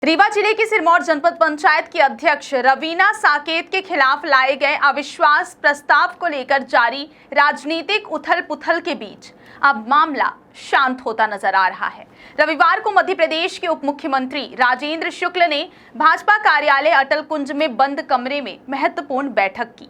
रीवा जिले की सिरमौर जनपद पंचायत की अध्यक्ष रवीना साकेत के खिलाफ लाए गए अविश्वास प्रस्ताव को लेकर जारी राजनीतिक उथल-पुथल के बीच अब मामला शांत होता नजर आ रहा है। रविवार को मध्य प्रदेश के उप मुख्यमंत्री राजेंद्र शुक्ल ने भाजपा कार्यालय अटल कुंज में बंद कमरे में महत्वपूर्ण बैठक की,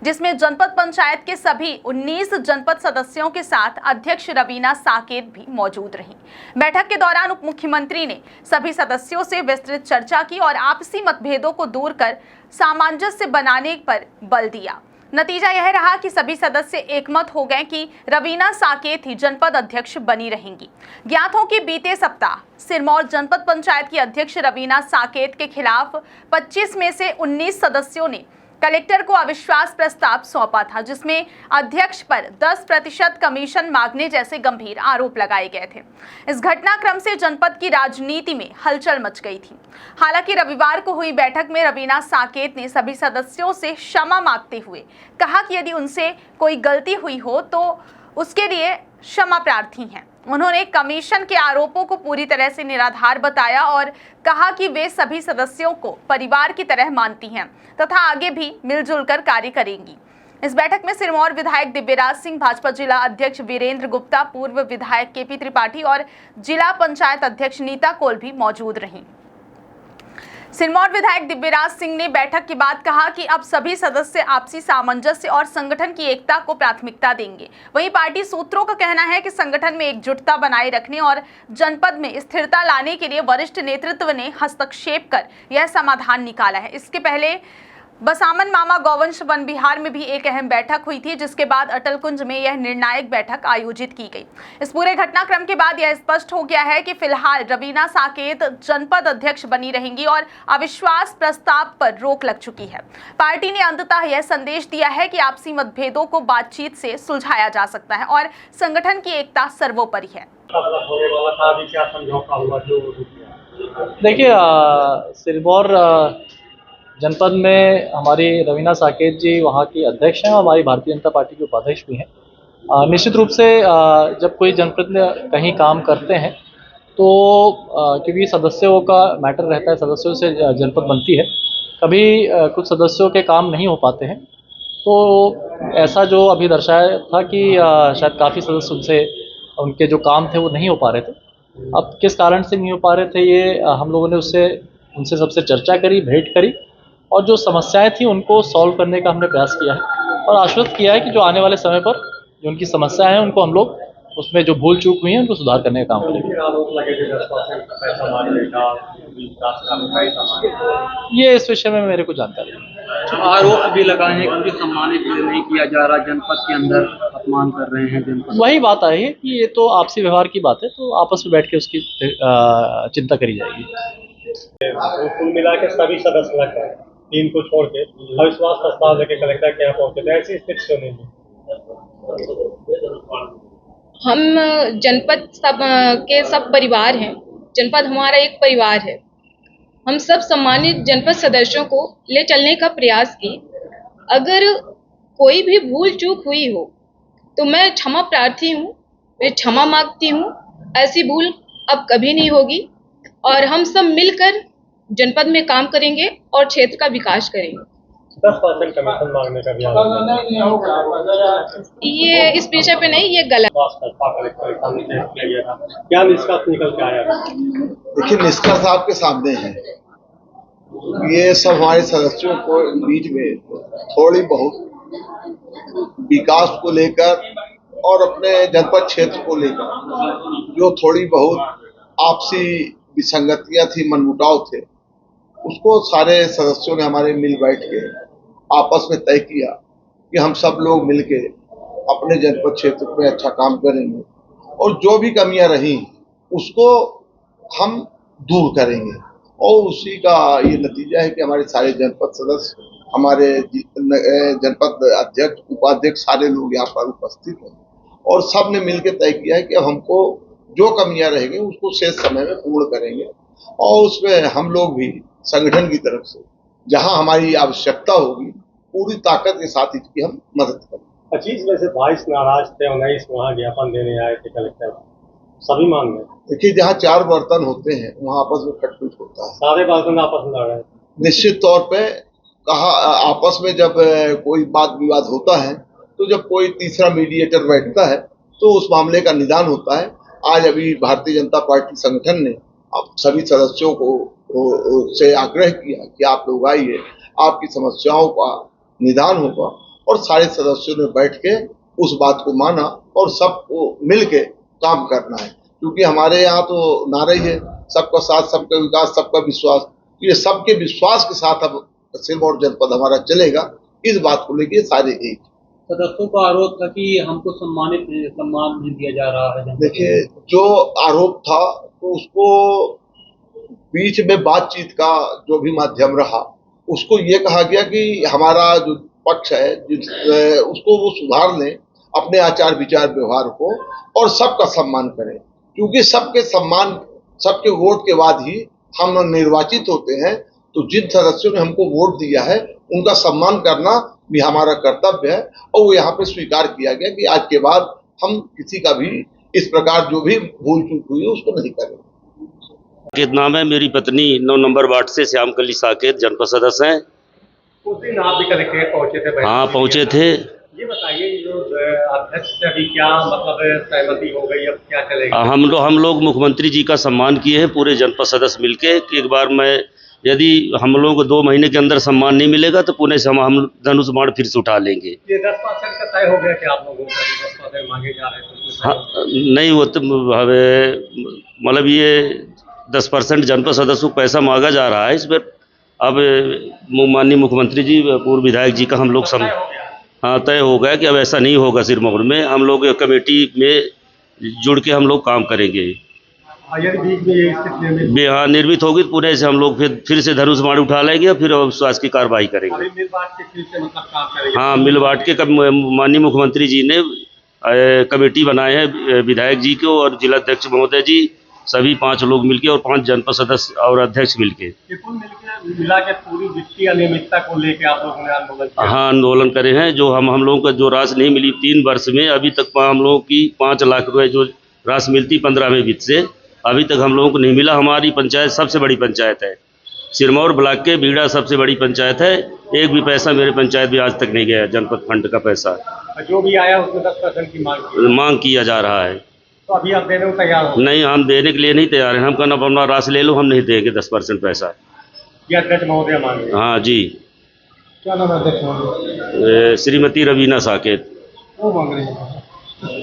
जिसमें जनपद पंचायत के सभी 19 जनपद सदस्यों के साथ अध्यक्ष रवीना साकेत भी मौजूद रहीं। बैठक के दौरान उप मुख्यमंत्री ने सभी सदस्यों से विस्तृत चर्चा की और आपसी मतभेदों को दूर कर सामंजस्य बनाने पर बल दिया। नतीजा यह रहा कि सभी सदस्य एकमत हो गए कि रवीना साकेत ही जनपद अध्यक्ष बनी रहेंगी। ज्ञात हो कि बीते सप्ताह सिरमौर जनपद पंचायत की अध्यक्ष रवीना साकेत के खिलाफ 25 में से 19 सदस्यों ने कलेक्टर को अविश्वास प्रस्ताव सौंपा था, जिसमें अध्यक्ष पर 10% कमीशन मांगने जैसे गंभीर आरोप लगाए गए थे। इस घटनाक्रम से जनपद की राजनीति में हलचल मच गई थी। हालांकि रविवार को हुई बैठक में रवीना साकेत ने सभी सदस्यों से क्षमा मांगते हुए कहा कि यदि उनसे कोई गलती हुई हो तो उसके लिए क्षमा प्रार्थी हैं। उन्होंने कमीशन के आरोपों को पूरी तरह से निराधार बताया और कहा कि वे सभी सदस्यों को परिवार की तरह मानती हैं तथा आगे भी मिलजुल कर कार्य करेंगी। इस बैठक में सिरमौर विधायक दिव्यराज सिंह, भाजपा जिला अध्यक्ष वीरेंद्र गुप्ता, पूर्व विधायक केपी त्रिपाठी और जिला पंचायत अध्यक्ष नीता कोल भी मौजूद रहीं। सिरमौर विधायक दिव्यराज सिंह ने बैठक के बाद कहा कि अब सभी सदस्य आपसी सामंजस्य और संगठन की एकता को प्राथमिकता देंगे। वहीं पार्टी सूत्रों का कहना है कि संगठन में एकजुटता बनाए रखने और जनपद में स्थिरता लाने के लिए वरिष्ठ नेतृत्व ने हस्तक्षेप कर यह समाधान निकाला है। इसके पहले बसामन मामा गौवंश वन विहार में भी एक अहम बैठक हुई थी, जिसके बाद अटल कुंज में यह निर्णायक बैठक आयोजित की गई। इस पूरे घटनाक्रम के बाद यह स्पष्ट हो गया है कि फिलहाल रवीना साकेत जनपद अध्यक्ष बनी रहेंगी और अविश्वास प्रस्ताव पर रोक लग चुकी है। पार्टी ने अंततः यह संदेश दिया है कि आपसी मतभेदों को बातचीत से सुलझाया जा सकता है और संगठन की एकता सर्वोपरि है। देखिए, सिरमौर जनपद में हमारी रवीना साकेत जी वहाँ की अध्यक्ष हैं और हमारी भारतीय जनता पार्टी के उपाध्यक्ष भी हैं। निश्चित रूप से जब कोई जनप्रतिनिधि कहीं काम करते हैं तो क्योंकि सदस्यों का मैटर रहता है, सदस्यों से जनपद बनती है, कभी कुछ सदस्यों के काम नहीं हो पाते हैं। तो ऐसा जो अभी दर्शाया था कि शायद काफ़ी सदस्य उनसे उनके जो काम थे वो नहीं हो पा रहे थे। अब किस कारण से नहीं हो पा रहे थे ये हम लोगों ने उनसे सबसे चर्चा करी, भेंट करी और जो समस्याएं थी उनको सॉल्व करने का हमने प्रयास किया है और आश्वस्त किया है कि जो आने वाले समय पर जो उनकी समस्याएं हैं उनको हम लोग उसमें जो भूल चूक हुई है उनको सुधार करने का काम करेंगे। ये इस विषय में मेरे को जानकारी नहीं। आरोप भी लगाए हैं कि सम्मानित नहीं किया जा रहा, जनपद के अंदर अपमान कर रहे हैं जनपद। वही बात आई है कि ये तो आपसी व्यवहार की बात है, तो आपस में बैठ के उसकी चिंता करी जाएगी। कुल मिला के सभी सदस्य लग गए, 3 को छोड़ के अविश्वास प्रस्ताव लेके कलेक्टर के यहाँ पहुंचे थे। ऐसी स्थिति क्यों नहीं? हम जनपद के सब परिवार हैं। जनपद हमारा एक परिवार है। हम सब सम्मानित जनपद सदस्यों को ले चलने का प्रयास किए। अगर कोई भी भूल चूक हुई हो तो मैं क्षमा प्रार्थी हूँ, मैं क्षमा मांगती हूँ। ऐसी भूल अब कभी नहीं होगी और हम सब मिलकर जनपद में काम करेंगे और क्षेत्र का विकास करेंगे। 10% कमीशन मांगने का भी ये इस विषय पे नहीं, ये गलत। क्या निष्कर्ष निकल के आया? देखिए, निष्कर्ष आपके सामने है। ये सब हमारे सदस्यों को बीच में थोड़ी बहुत विकास को लेकर और अपने जनपद क्षेत्र को लेकर जो थोड़ी बहुत आपसी विसंगतियां थी, मनमुटाव थे, उसको सारे सदस्यों ने हमारे मिल बैठ के आपस में तय किया कि हम सब लोग मिलके अपने जनपद क्षेत्र में अच्छा काम करेंगे और जो भी कमियां रही उसको हम दूर करेंगे। और उसी का ये नतीजा है कि हमारे सारे जनपद सदस्य, हमारे जनपद अध्यक्ष, उपाध्यक्ष, सारे लोग यहाँ पर उपस्थित हैं और सब ने मिलकर तय किया है कि अब हमको जो कमियां रहेंगी उसको शेष समय में पूर्ण करेंगे और उसमें हम लोग भी संगठन की तरफ से जहां हमारी आवश्यकता होगी पूरी ताकत के साथ इसकी हम मदद करेंगे। 25 में से 22 नाराज थे, 19 वहाँ ज्ञापन देने आए थे कलेक्टर। सभी मान गए। देखिए, जहाँ 4 बर्तन होते हैं वहाँ आपस में खटपट होता है। सारे बर्तन आपस में लड़ रहे हैं। निश्चित तौर पे कहा आपस में जब कोई बात विवाद होता है तो जब कोई तीसरा मीडिएटर बैठता है तो उस मामले का निदान होता है। आज अभी भारतीय जनता पार्टी संगठन ने अब सभी सदस्यों को से आग्रह किया कि आप लोग आइए, आपकी समस्याओं का निदान होगा, और सारे सदस्यों ने बैठ के उस बात को माना और सबको मिल के काम करना है। क्योंकि हमारे यहाँ तो नारा ही है, सबका साथ, सबका विकास, सबका विश्वास। ये सबके विश्वास के साथ अब सिरमौर जनपद हमारा चलेगा। इस बात को लेके सारे एक। सदस्यों का आरोप था कि हमको सम्मान नहीं दिया जा रहा है। देखिए, जो आरोप था तो उसको बीच में बातचीत का जो भी माध्यम रहा, उसको ये कहा गया कि हमारा जो पक्ष है उसको वो सुधार लें अपने आचार विचार व्यवहार को, और सबका सम्मान करें। क्योंकि सबके सम्मान, सबके वोट के बाद ही हम निर्वाचित होते हैं। तो जिन सदस्यों ने हमको वोट दिया है उनका सम्मान करना भी हमारा कर्तव्य है, और वो यहाँ पे स्वीकार किया गया कि आज के बाद हम किसी का भी इस प्रकार जो भी भूल चूक हुई है उसको नहीं करेंगे। साकेत नाम है, मेरी पत्नी 9 नंबर वार्ड से श्यामकली साकेत जनपद सदस्य हैं। उस दिन आप भी कलेक्ट्रेट पहुंचे थे? हाँ, पहुंचे थे। ये बताइए, जो अध्यक्ष से अभी क्या मतलब सहमति हो गई, अब क्या चलेगा? हम लोग मुख्यमंत्री जी का सम्मान किए हैं पूरे जनपद सदस्य मिलके कि एक बार यदि हम लोगों को 2 महीने के अंदर सम्मान नहीं मिलेगा तो पुणे से हम धनुष बाण फिर से उठा लेंगे। ये 10% का तय हो गया कि आप लोगों का 10% मांगे जा रहे हैं? हाँ, नहीं, वो तो मतलब ये 10% जनपद सदस्यों को पैसा मांगा जा रहा है। इस पर अब माननीय मुख्यमंत्री जी, पूर्व विधायक जी का हम लोग तय हो गया कि अब ऐसा नहीं होगा। सिरमौर में हम लोग कमेटी में जुड़ के हम लोग काम करेंगे। यदि बीच में ये स्थिति हाँ निर्मित होगी तो पुणे से हम लोग फिर से धनुष बाण उठा लेंगे और फिर स्वास्थ्य की कार्रवाई करेंगे। मिल बांट के फिर से मतलब काम करेंगे? हाँ, मिल बांट के माननीय मुख्यमंत्री जी ने कमेटी बनाए हैं, विधायक जी को और जिलाध्यक्ष महोदय जी, सभी 5 लोग मिलके और 5 जनपद सदस्य और अध्यक्ष मिलके। कुल मिला के पूरी वित्तीय अनियमितता को लेकर आप लोगों ने आंदोलन किया? हाँ, आंदोलन करे हैं। जो हम लोगों को जो राशि नहीं मिली 3 वर्ष में, अभी तक हम लोगों की 5 लाख रुपए जो राशि मिलती 15वें वित्त से, अभी तक हम लोगों को नहीं मिला। हमारी पंचायत सबसे बड़ी पंचायत है, सिरमौर ब्लॉक के बीड़ा सबसे बड़ी पंचायत है। एक भी पैसा मेरे पंचायत में आज तक नहीं गया, जनपद फंड का पैसा। जो भी आया उसमें 10% की मांग किया जा रहा है। तो अभी आप देने को तैयार हो? नहीं, हम देने के लिए नहीं तैयार हैं। हम कहना अपना राशि ले लो, हम नहीं देंगे 10% पैसा। ये अध्यक्ष महोदय मांगे? हाँ जी। क्या नाम है अध्यक्ष महोदय? श्रीमती रवीना साकेत। वो मांग रही है।